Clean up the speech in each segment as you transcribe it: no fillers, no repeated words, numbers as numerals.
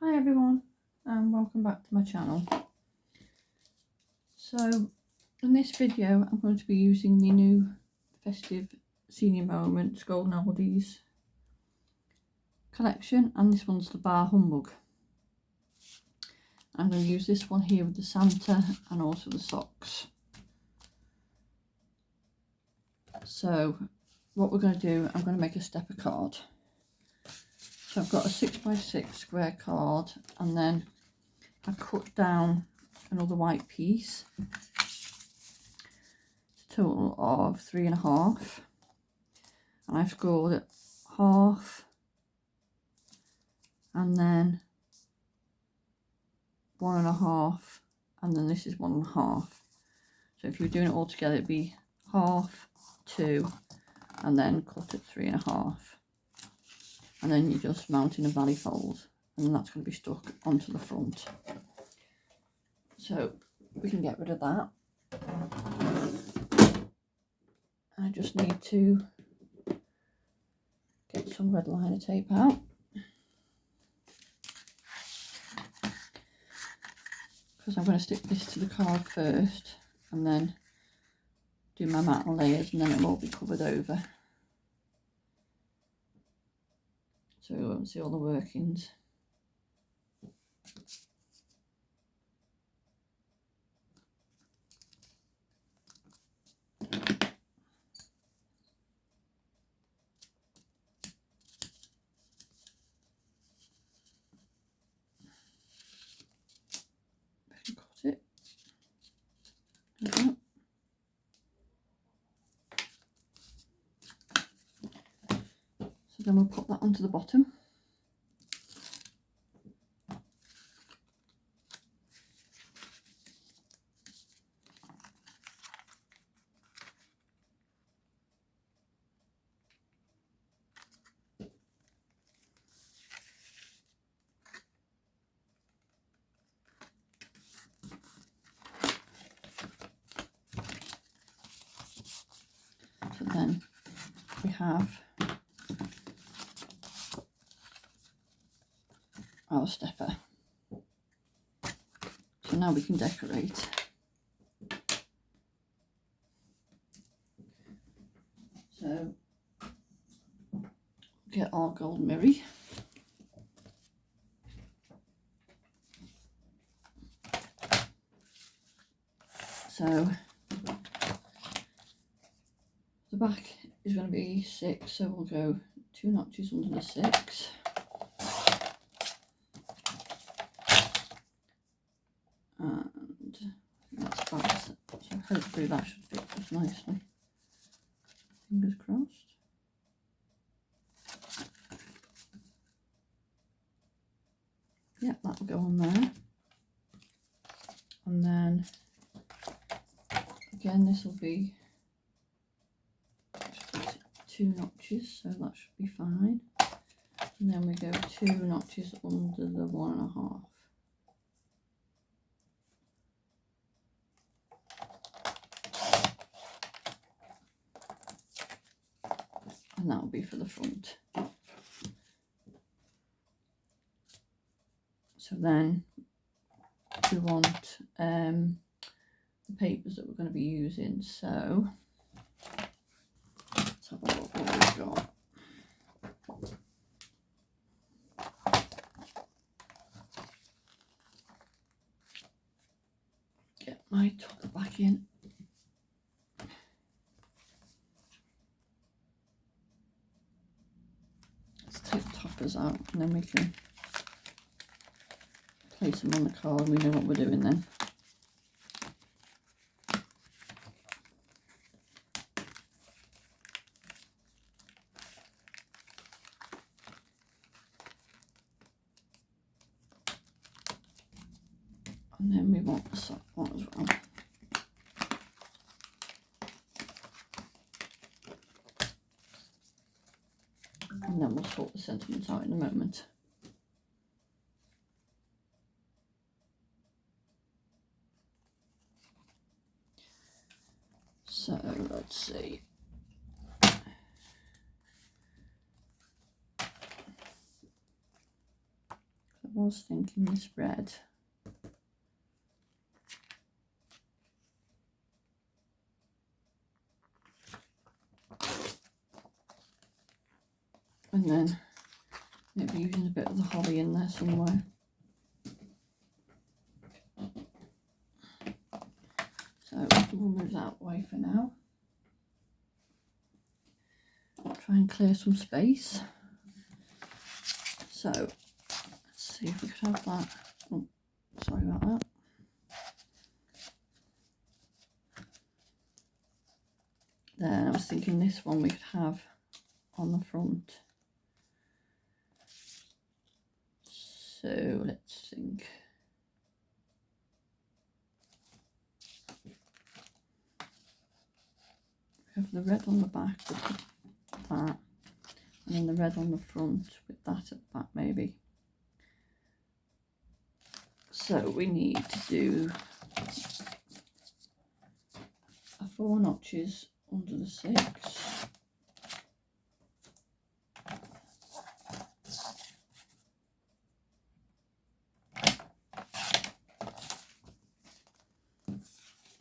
Hi everyone, and welcome back to my channel. So in this video I'm going to be using the new festive senior moments golden oldies collection, and this one's the bar humbug. I'm going to use this one here with the Santa and also the socks. So what we're going to do, I'm going to make a stepper card. So I've got a 6x6 square card, and then I've cut down another white piece, a total of 3.5, and I've scored it half and then 1.5, and then this is 1.5. So if you're doing it all together, it'd be half, 2, and then cut at 3.5, and then you just mount in a valley fold, and that's going to be stuck onto the front. So we can get rid of that. I just need to get some red liner tape out, because I'm going to stick this to the card first and then do my mat and layers, and then it will be covered over, so you won't see all the workings. Cut it. Okay. So then we'll put that onto the bottom. So then we have our stepper. So now we can decorate. So get our gold mirror. So the back is going to be 6, so we'll go 2 notches under the 6. And that's about it. So hopefully that should fit just nicely. Fingers crossed. Yep, that will go on there. And then again, this will be 2 notches, so that should be fine. And then we go 2 notches under the 1.5. And that will be for the front. So then we want the papers that we're going to be using. So let's have a look what we've got. Get my topper back in. Let's take the toppers out, and then we can place them on the card, and we know what we're doing then. And then we want the sock one as well. And then we'll sort the sentiments out in a moment. So let's see. was thinking this red. And then maybe using a bit of the holly in there somewhere. So we'll move that away for now. Try and clear some space. So let's see if we could have that. Oh, sorry about that. Then I was thinking this one we could have on the front. So let's think. We have the red on the back with that, and then the red on the front with that at the back maybe. So we need to do 4 notches under the 6.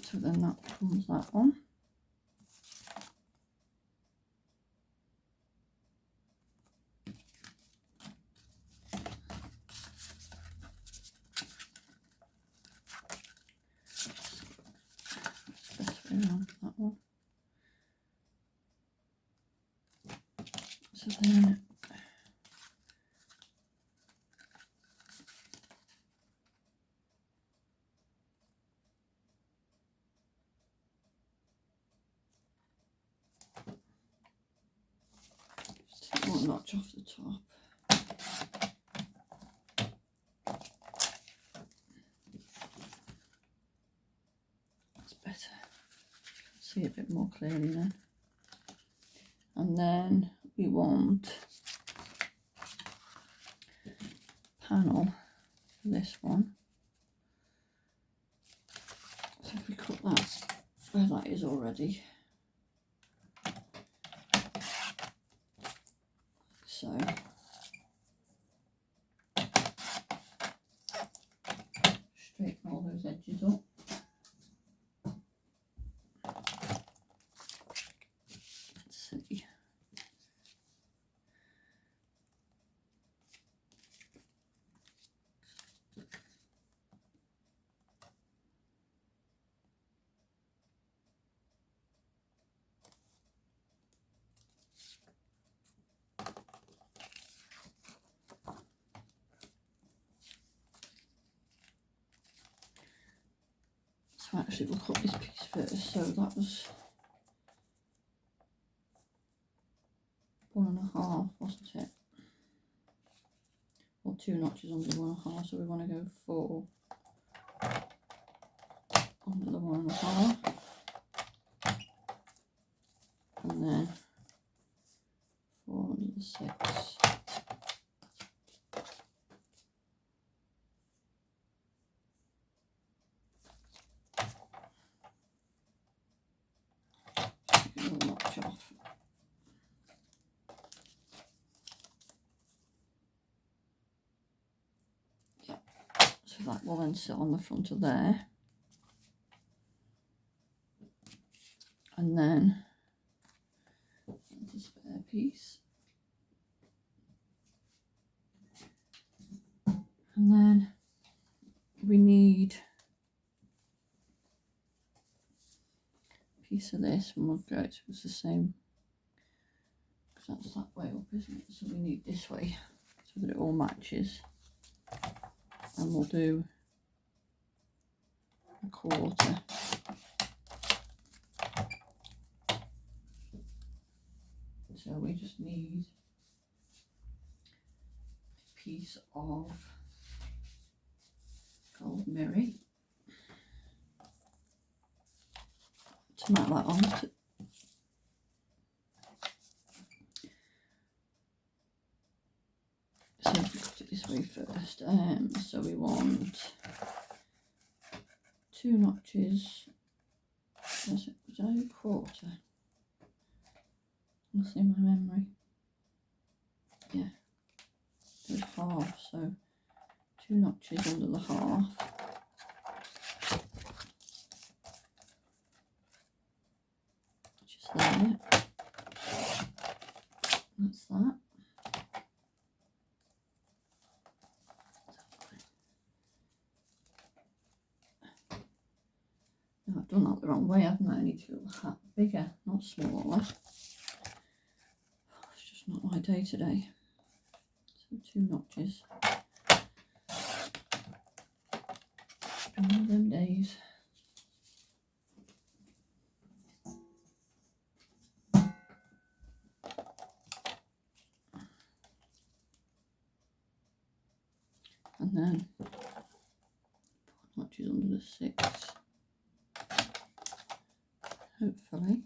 So then that becomes that one. Around that one. So then just take 1 notch off the top. That's better. See a bit more clearly then. And then we want panel for this one. So if we cut that where that is already. So straighten all those edges up. See. So actually we'll cut this piece first. So that was 1.5, wasn't it? Or 2 notches under the 1.5, so we want to go 4 under the 1.5, and then 4 under the 6. Take a little notch off. So that will then sit on the front of there. And then that's a spare piece. And then we need a piece of this, and we'll go it was the same, because that's that way up, isn't it? So we need this way so that it all matches. And we'll do 1/4. So we just need a piece of gold mirror to mount that on. So if we cut it this way first, so we want 2 notches. Was I 1/4? Let's see my memory. Yeah, it was half, so 2 notches under the half. Just there. That's that. No, I've done that the wrong way, haven't I? I need to get the hat bigger, not smaller. It's just not my day today. So 2 notches. One of them days. And then 4 notches under the 6. Hopefully.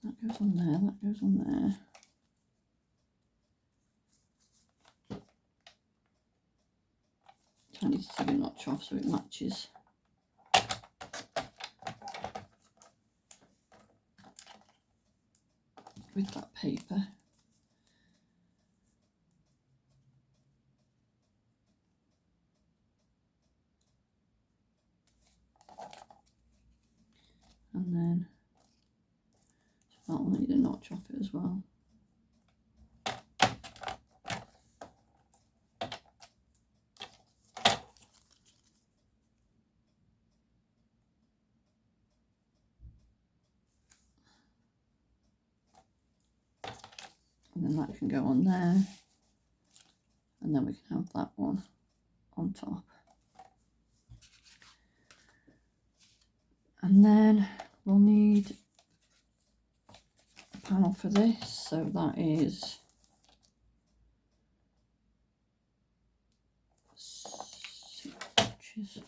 That goes on there, that goes on there. I need to take a notch off so it matches. With that paper. And then that'll need a notch off it as well. And then that can go on there. And then we can have that one on top. And then we'll need a panel for this, so that is 6 notches.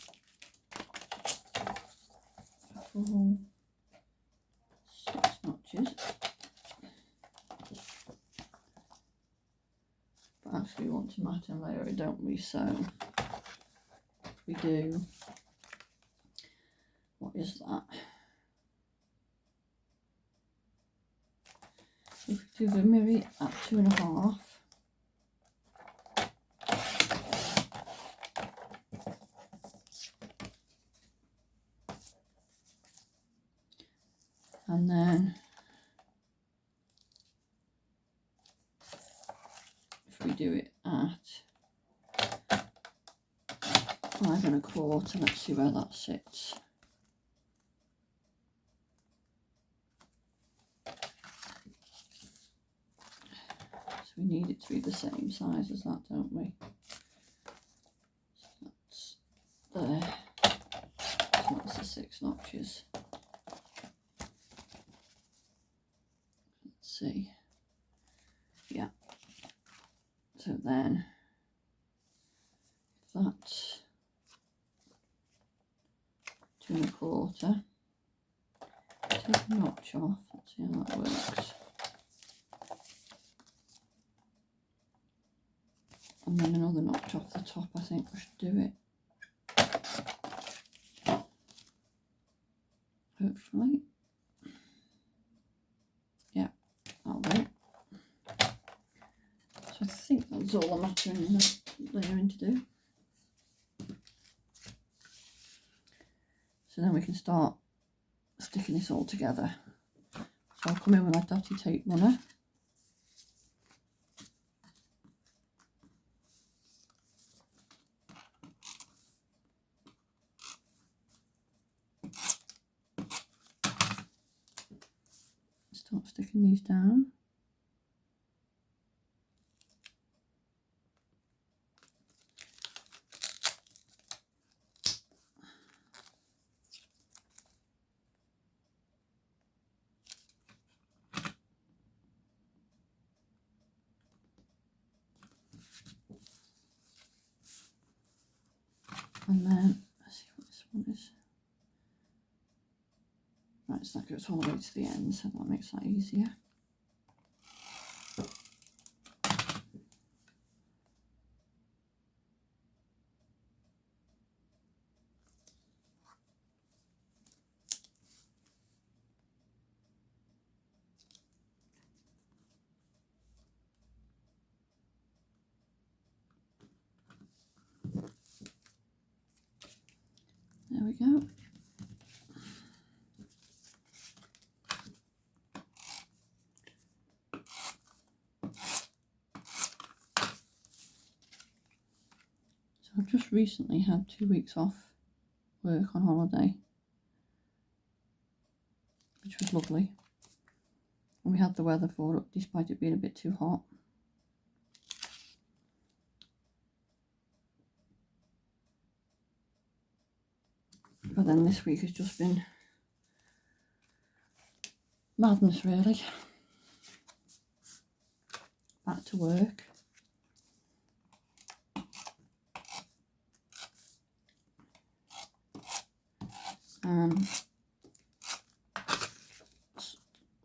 4, 6 notches. But actually we want to mat and layer it, don't we? So if we do, what is that? If we do the mirror at 2.5, and then if we do it at 5 1/4, let's see where that sits. So we need it to be the same size as that, don't we? So that's there. So that's the 6 notches. Let's see. Yeah. So then that's 2 1/4. Take a notch off. Let's see how that works. And then another notch off the top. I think we should do it. Hopefully. Yeah, that'll do. So I think that's all I'm layering to do. So then we can start sticking this all together. So I'll come in with my dotty tape runner. Start sticking these down. And then, let's see what this one is. Right, so that goes all the way to the end, so that makes that easier. we go. So I've just recently had 2 weeks off work on holiday, which was lovely. And we had the weather for it, despite it being a bit too hot. But then this week has just been madness, really. Back to work.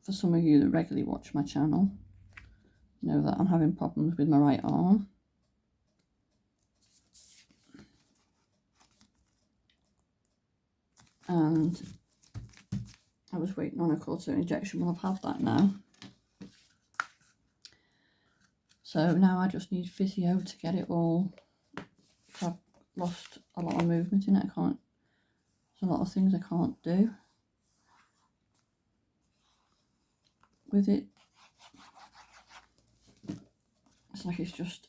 For some of you that regularly watch my channel, know that I'm having problems with my right arm. And I was waiting on a cortisone injection. Well, I've had that now. So now I just need physio to get it all. I've lost a lot of movement in it. There's a lot of things I can't do with it. It's like it's just,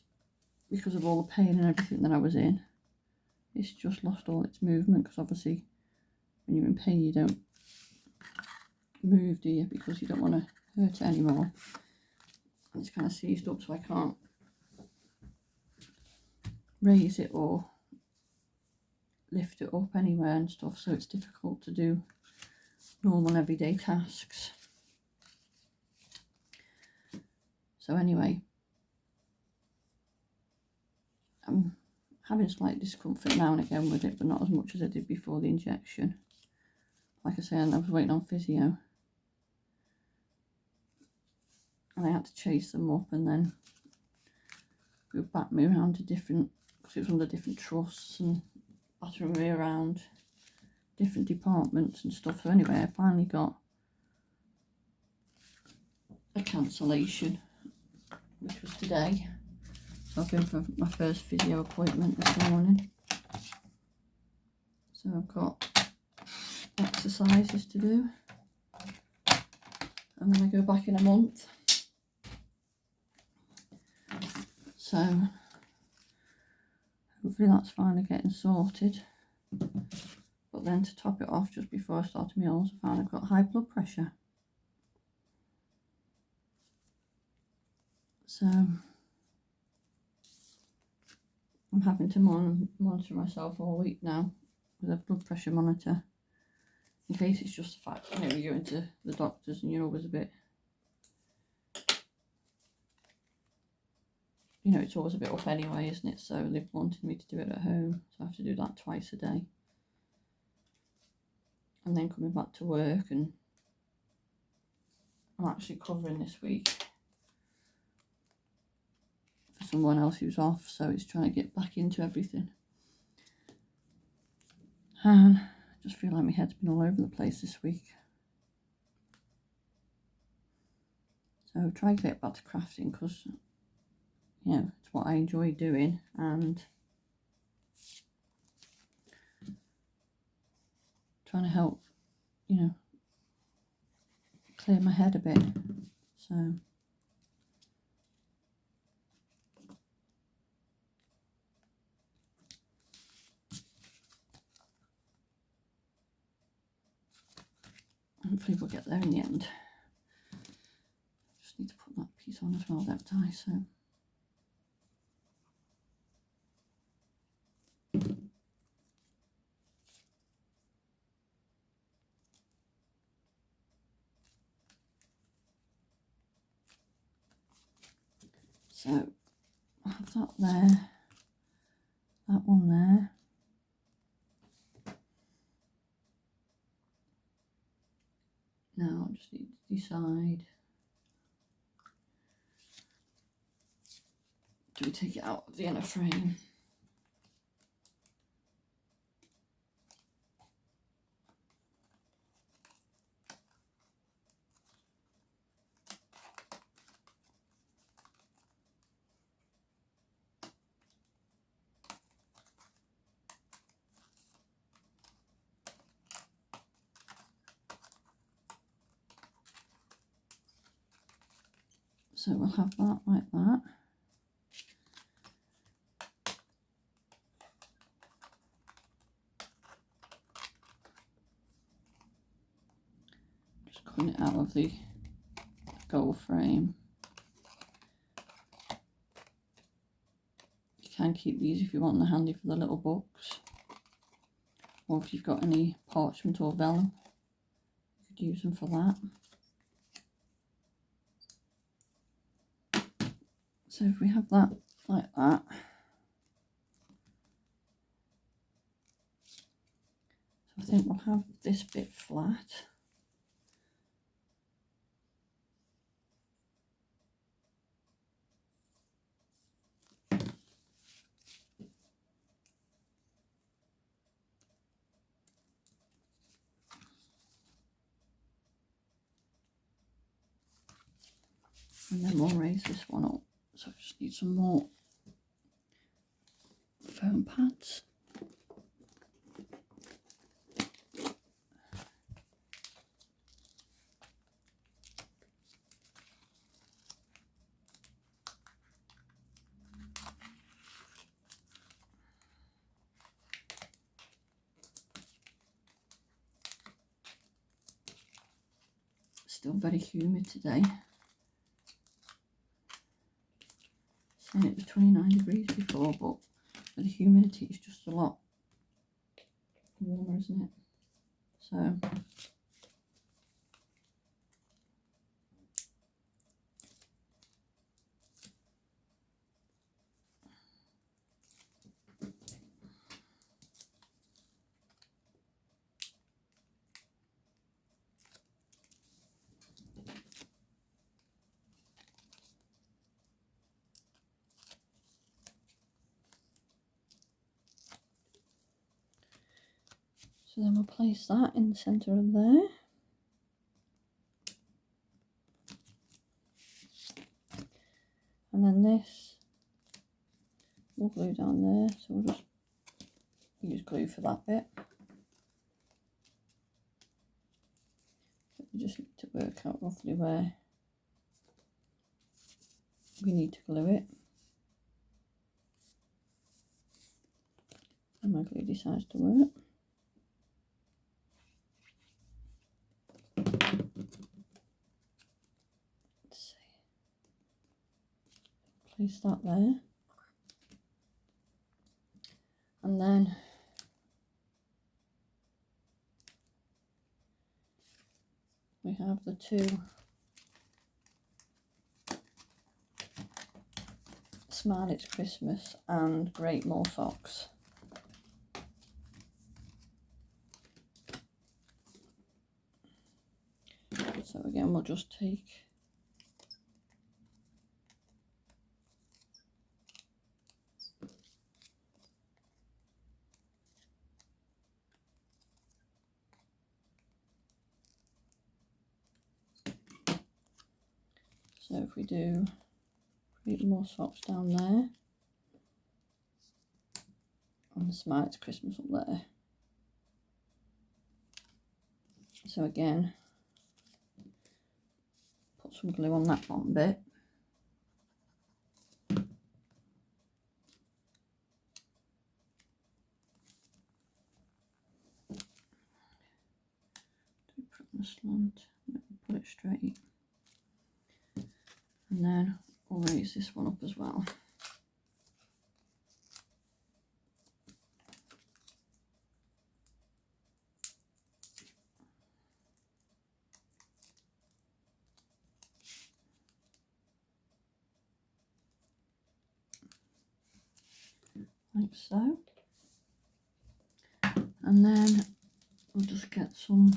because of all the pain and everything that I was in, it's just lost all its movement, because obviously when you're in pain you don't move, do you, because you don't want to hurt it anymore. And it's kind of seized up, so I can't raise it or lift it up anywhere and stuff, so it's difficult to do normal everyday tasks. So anyway, I'm having slight discomfort now and again with it, but not as much as I did before the injection. Like I said, I was waiting on physio, and I had to chase them up and then back me around to different, because it was under different trusts, and battering me around different departments and stuff. So anyway, I finally got a cancellation, which was today. So I've been for my first physio appointment this morning. So I've got exercises to do, and then I go back in a month. So hopefully that's finally getting sorted. But then to top it off, just before I started meals, I found I've got high blood pressure. So I'm having to monitor myself all week now with a blood pressure monitor, in case it's just the fact that, you know, you go into the doctors and you're always a bit, you know, it's always a bit up anyway, isn't it? So they've wanted me to do it at home, so I have to do that twice a day. And then coming back to work, and I'm actually covering this week for someone else who's off, so it's trying to get back into everything. And I just feel like my head's been all over the place this week. So try to get back to crafting, because, you know, it's what I enjoy doing, and trying to help, you know, clear my head a bit. So hopefully we'll get there in the end. Just need to put that piece on as well, don't I? So I have that there, that one there. Now I just need to decide, do we take it out of the inner frame? So we'll have that like that. Just cutting it out of the gold frame. You can keep these if you want them handy for the little books, or if you've got any parchment or vellum, you could use them for that. So if we have that like that, so I think we'll have this bit flat. And then we'll raise this one up. So I just need some more foam pads. Still very humid today. Saying it was 29 degrees before, but the humidity is just a lot warmer, isn't it? So then we'll place that in the centre of there. And then this we'll glue down there, so we'll just use glue for that bit. But we just need to work out roughly where we need to glue it. And my glue decides to work. Let's see. Place that there. And then we have the two Smile It's Christmas and Great More socks. So again, we'll just take so if we do Great More socks down there, and the Smile It's Christmas up there. So again, put some glue on that bottom bit. Do we put it on a slant? No, put it straight. And then we'll raise this one up as well. Like so. And then we'll just get some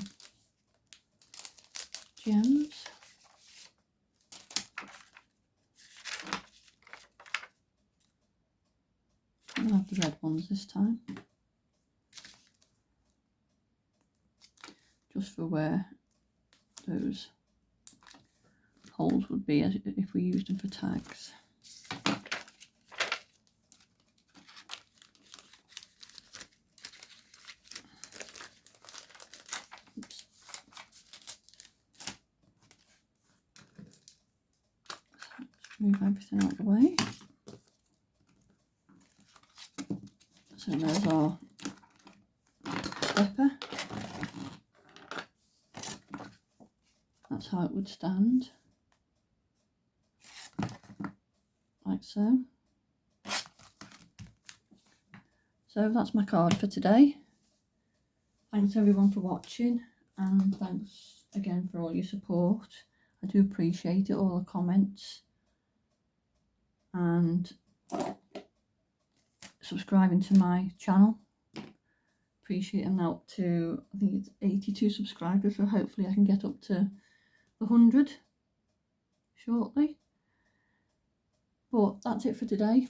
gems. I'll have the red ones this time. Just for where those holes would be as if we used them for tags. move everything out of the way. So there's our stepper. That's how it would stand, like so. So that's my card for today. Thanks everyone for watching, and thanks again for all your support. I do appreciate it, all the comments, and subscribing to my channel. Appreciate I'm now up to, I think it's 82 subscribers, so hopefully I can get up to 100 shortly. But that's it for today.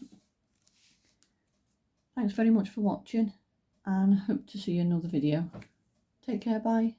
Thanks very much for watching, and hope to see you in another video. Take care, bye.